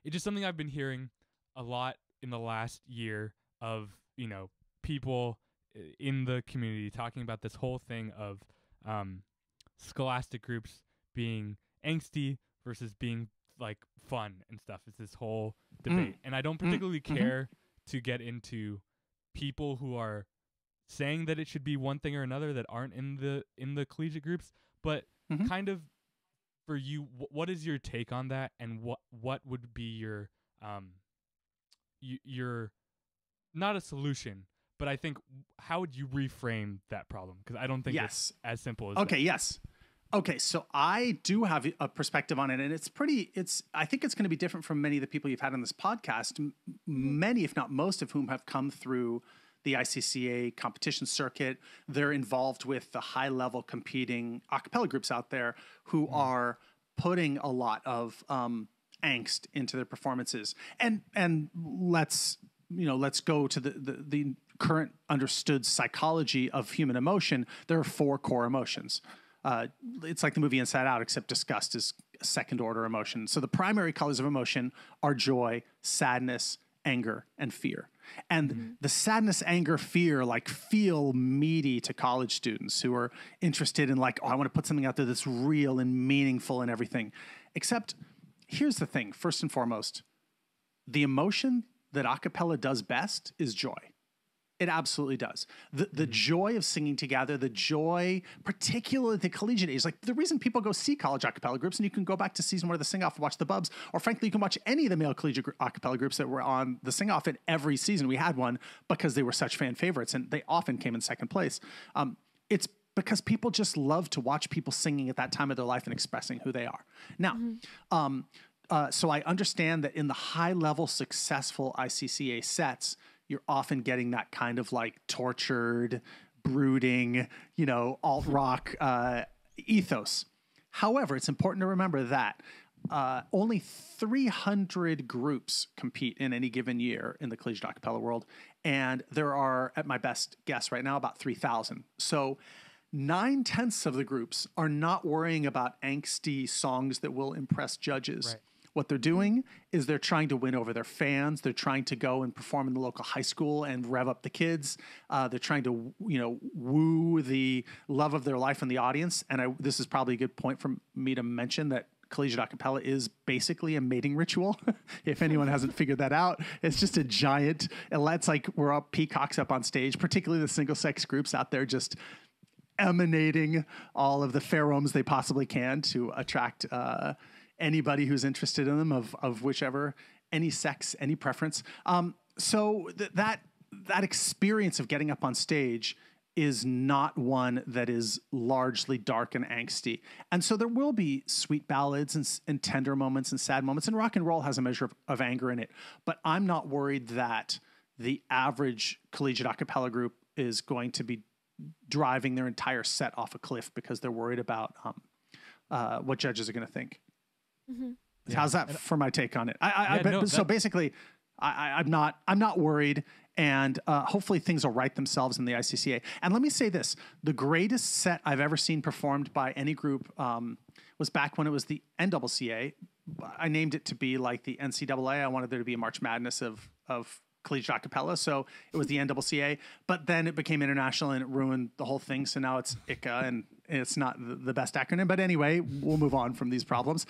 It's just something I've been hearing a lot in the last year of, people in the community talking about this whole thing of scholastic groups being angsty versus being like fun and stuff. It's this whole debate. And I don't particularly care to get into people who are saying that it should be one thing or another that aren't in the collegiate groups, but kind of, for you, what is your take on that, and what would be your not a solution, but I think how would you reframe that problem? Because I don't think it's as simple as that. Yes. Okay, so I do have a perspective on it, and I think it's going to be different from many of the people you've had on this podcast, many, if not most of whom have come through the ICCA competition circuit. They're involved with the high-level competing a cappella groups out there who are putting a lot of angst into their performances. And let's go to the current understood psychology of human emotion. There are 4 core emotions. It's like the movie Inside Out, except disgust is a second-order emotion. So the primary colors of emotion are joy, sadness, anger, and fear. And the sadness, anger, fear, like, feel meaty to college students who are interested in like, oh, I want to put something out there that's real and meaningful and everything. Except here's the thing, first and foremost, the emotion that a cappella does best is joy. It absolutely does. The joy of singing together, the joy, particularly at the collegiate age, like the reason people go see college a cappella groups, and you can go back to season 1 of the Sing Off and watch the Bubs, or frankly, you can watch any of the male collegiate a cappella groups that were on the Sing Off in every season. We had one because they were such fan favorites, and they often came in second place. It's because people just love to watch people singing at that time of their life and expressing who they are. Now, so I understand that in the high-level successful ICCA sets, you're often getting that kind of like tortured, brooding, alt rock ethos. However, it's important to remember that only 300 groups compete in any given year in the collegiate a cappella world, and there are, at my best guess right now, about 3,000. So 9/10 of the groups are not worrying about angsty songs that will impress judges. Right. What they're doing is they're trying to win over their fans. They're trying to go and perform in the local high school and rev up the kids. They're trying to, woo the love of their life in the audience. And this is probably a good point for me to mention that collegiate a cappella is basically a mating ritual. If anyone hasn't figured that out, it's just a giant, it's like we're all peacocks up on stage, particularly the single sex groups out there just emanating all of the pheromones they possibly can to attract anybody who's interested in them of whichever, any sex, any preference. So that experience of getting up on stage is not one that is largely dark and angsty. And so there will be sweet ballads and tender moments and sad moments, and rock and roll has a measure of anger in it. But I'm not worried that the average collegiate a cappella group is going to be driving their entire set off a cliff because they're worried about what judges are going to think. Mm-hmm. Yeah. How's that for my take on it? So basically, I'm not worried, and hopefully things will right themselves in the ICCA. And let me say this: the greatest set I've ever seen performed by any group was back when it was the NCCA. I named it to be like the NCAA. I wanted there to be a March Madness of collegiate a cappella, so it was the NCCA. But then it became international, and it ruined the whole thing. So now it's ICA, and it's not the best acronym. But anyway, we'll move on from these problems.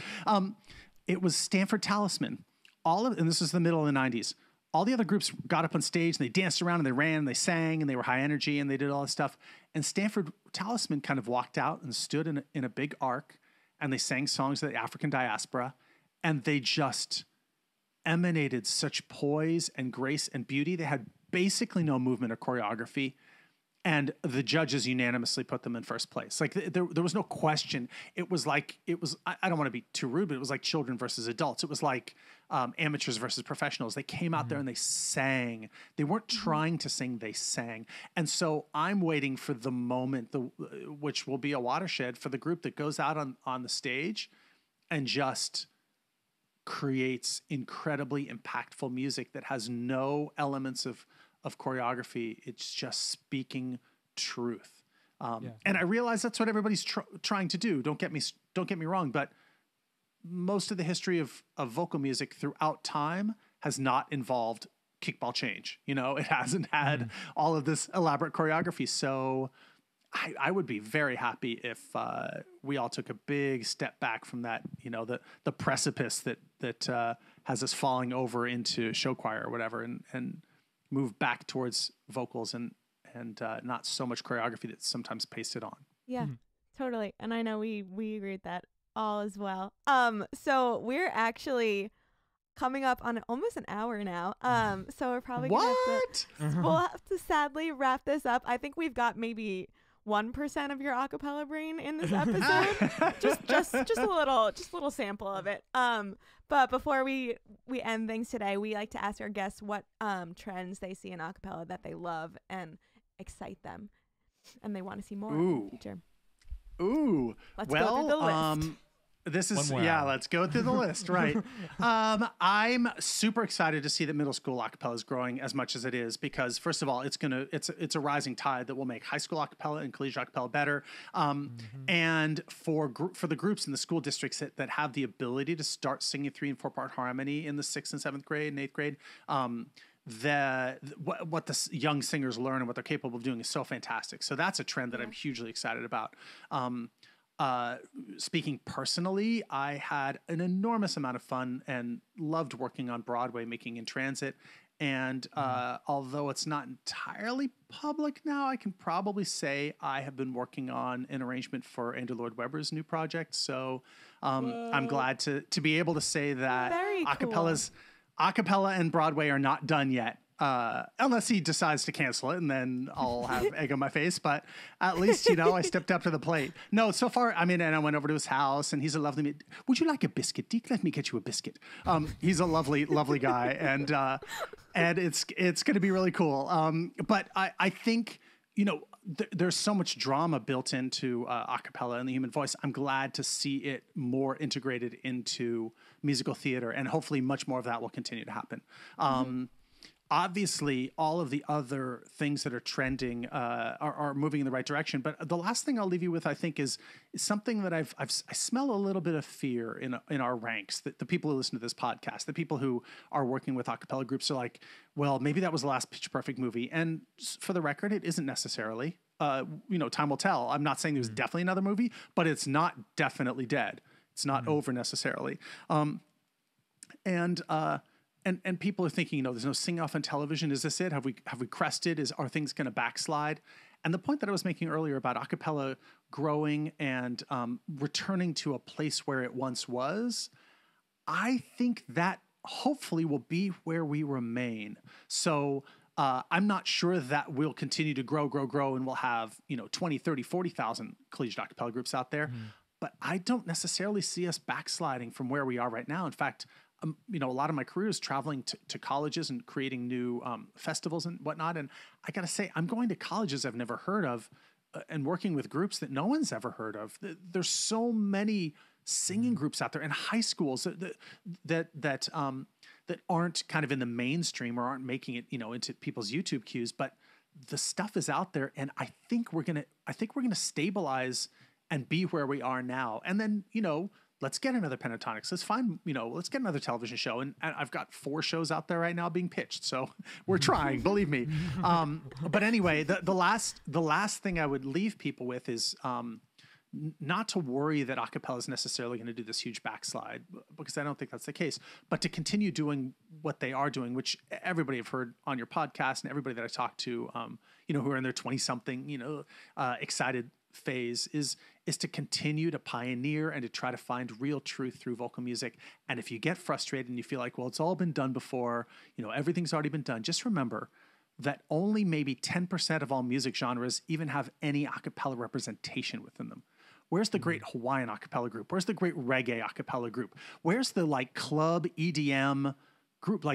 It was Stanford Talisman. And this is the middle of the 90s. All the other groups got up on stage and they danced around and they ran and they sang and they were high energy and they did all this stuff. And Stanford Talisman kind of walked out and stood in a big arc and they sang songs of the African diaspora, and they just emanated such poise and grace and beauty. They had basically no movement or choreography. And the judges unanimously put them in first place. Like there was no question. It was I don't want to be too rude, but it was like children versus adults. It was like amateurs versus professionals. They came out there and they sang. They weren't trying to sing, they sang. And so I'm waiting for the moment, which will be a watershed for the group that goes out on the stage and just creates incredibly impactful music that has no elements of choreography. It's just speaking truth. And I realize that's what everybody's trying to do. Don't get me wrong, but most of the history of vocal music throughout time has not involved kickball change. It hasn't had all of this elaborate choreography. So I would be very happy if we all took a big step back from that, the precipice that has us falling over into show choir or whatever, and move back towards vocals and not so much choreography that's sometimes pasted on. Yeah, totally. And I know we agree with that all as well. So we're actually coming up on almost an hour now. So we're probably gonna we'll have to sadly wrap this up. I think we've got maybe 1% of your acapella brain in this episode. just a little sample of it. But before we end things today, we like to ask our guests what trends they see in acapella that they love and excite them, and they want to see more in the future. Ooh. Let's go through the list. This is let's go through the list. Right. I'm super excited to see that middle school acapella is growing as much as it is, because first of all, it's a rising tide that will make high school acapella and collegiate acapella better. And for the groups in the school districts that have the ability to start singing 3 and 4 part harmony in the 6th and 7th grade and 8th grade, what the young singers learn and what they're capable of doing is so fantastic. So that's a trend that I'm hugely excited about. Speaking personally, I had an enormous amount of fun and loved working on Broadway, making In Transit. And although it's not entirely public now, I can probably say I have been working on an arrangement for Andrew Lloyd Webber's new project. So I'm glad to be able to say that acapella and Broadway are not done yet. Unless he decides to cancel it, and then I'll have egg on my face. But at least, I stepped up to the plate. No, so far, and I went over to his house, and he's a lovely. Would you like a biscuit, Deke? Let me get you a biscuit. He's a lovely, lovely guy, and it's going to be really cool. But I think, there's so much drama built into a cappella and the human voice. I'm glad to see it more integrated into musical theater, and hopefully much more of that will continue to happen. Obviously, all of the other things that are trending are moving in the right direction. But the last thing I'll leave you with, I think, is something that I smell a little bit of fear in our ranks. That the people who listen to this podcast, the people who are working with a cappella groups, are like, well, maybe that was the last Pitch Perfect movie. And for the record, it isn't necessarily. Time will tell. I'm not saying there's definitely another movie, but it's not definitely dead. It's not over necessarily. And people are thinking, there's no sing-off on television. Is this it? Have we crested? Are things going to backslide? And the point that I was making earlier about a cappella growing and returning to a place where it once was, I think that hopefully will be where we remain. So I'm not sure that we'll continue to grow, and we'll have, 20, 30, 40,000 collegiate a cappella groups out there. But I don't necessarily see us backsliding from where we are right now. In fact, a lot of my career is traveling to colleges and creating new festivals and whatnot. And I got to say, I'm going to colleges I've never heard of and working with groups that no one's ever heard of. There's so many singing groups out there and high schools that aren't kind of in the mainstream or aren't making it, into people's YouTube queues. But the stuff is out there, and I think we're gonna stabilize and be where we are now. And then, let's get another Pentatonics. Let's get another television show. And I've got 4 shows out there right now being pitched. So we're trying, believe me. But anyway, the last thing I would leave people with is not to worry that a cappella is necessarily going to do this huge backslide, because I don't think that's the case, but to continue doing what they are doing, which everybody I've heard on your podcast and everybody that I talk to, who are in their 20-something, excited phase is to continue to pioneer and to try to find real truth through vocal music. And if you get frustrated and you feel like, well, it's all been done before, everything's already been done, just remember that only maybe 10% of all music genres even have any a cappella representation within them. Where's the great Hawaiian a cappella group? Where's the great reggae a cappella group? Where's the club EDM group?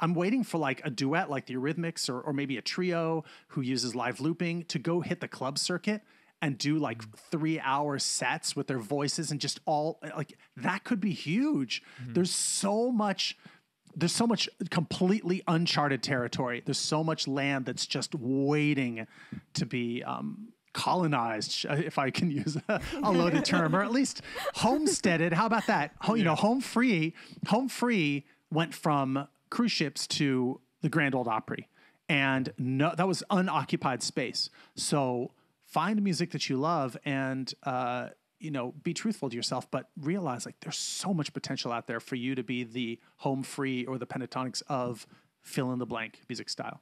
I'm waiting for a duet like the Eurythmics or maybe a trio who uses live looping to go hit the club circuit and do 3-hour sets with their voices and just all that could be huge. There's so much completely uncharted territory. There's so much land that's just waiting to be colonized, if I can use a loaded term, or at least homesteaded. How about that? Home free went from cruise ships to the Grand Ole Opry, and that was unoccupied space. So find music that you love and, be truthful to yourself, but realize there's so much potential out there for you to be the home free or the Pentatonics of fill in the blank music style.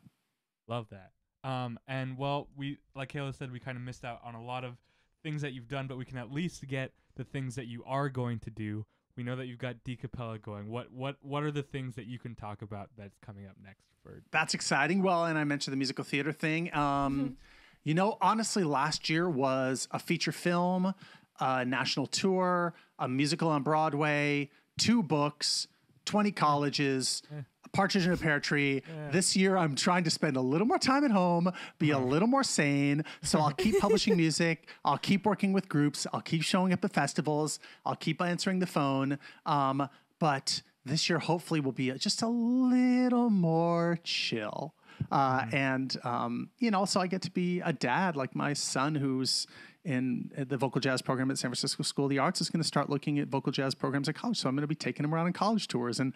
Love that. And we, like Kayla said, we kind of missed out on a lot of things that you've done, but we can at least get the things that you are going to do. We know that you've got DCappella going. What are the things that you can talk about that's coming up next for? That's exciting. Well, and I mentioned the musical theater thing. Honestly, last year was a feature film, a national tour, a musical on Broadway, 2 books, 20 colleges, a partridge in a pear tree. This year, I'm trying to spend a little more time at home, be a little more sane. So I'll keep publishing music. I'll keep working with groups. I'll keep showing up at festivals. I'll keep answering the phone. But this year, hopefully, will be just a little more chill. So I get to be a dad, like my son, who's in the vocal jazz program at San Francisco School of the Arts, is going to start looking at vocal jazz programs at college. So I'm going to be taking him around on college tours and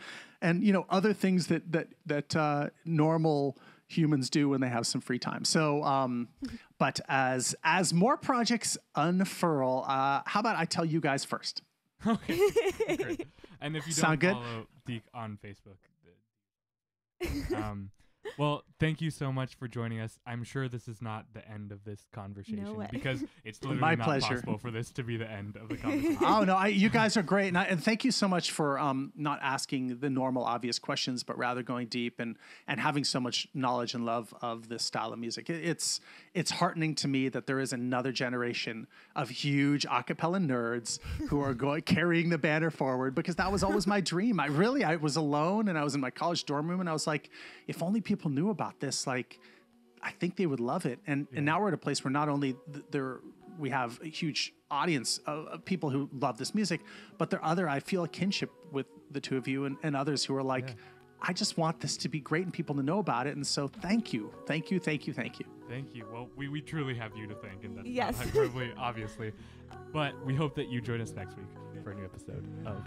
other things that normal humans do when they have some free time. So, but as more projects unfurl, how about I tell you guys first? Okay. Great. And if you don't follow Deke on Facebook, well, thank you so much for joining us. I'm sure this is not the end of this conversation because it's literally not possible for this to be the end of the conversation. Oh, no, you guys are great. And thank you so much for not asking the normal, obvious questions, but rather going deep and having so much knowledge and love of this style of music. It's heartening to me that there is another generation of huge a cappella nerds who are carrying the banner forward, because that was always my dream. I was alone and I was in my college dorm room and I was like, if only people knew about this, I think they would love it. And now we're at a place where not only we have a huge audience of people who love this music, but I feel a kinship with the two of you and others who are I just want this to be great and people to know about it. And so thank you. Thank you. Thank you. Thank you. Thank you. Well, we truly have you to thank, and that's yes. not hyperbole, obviously. But we hope that you join us next week for a new episode of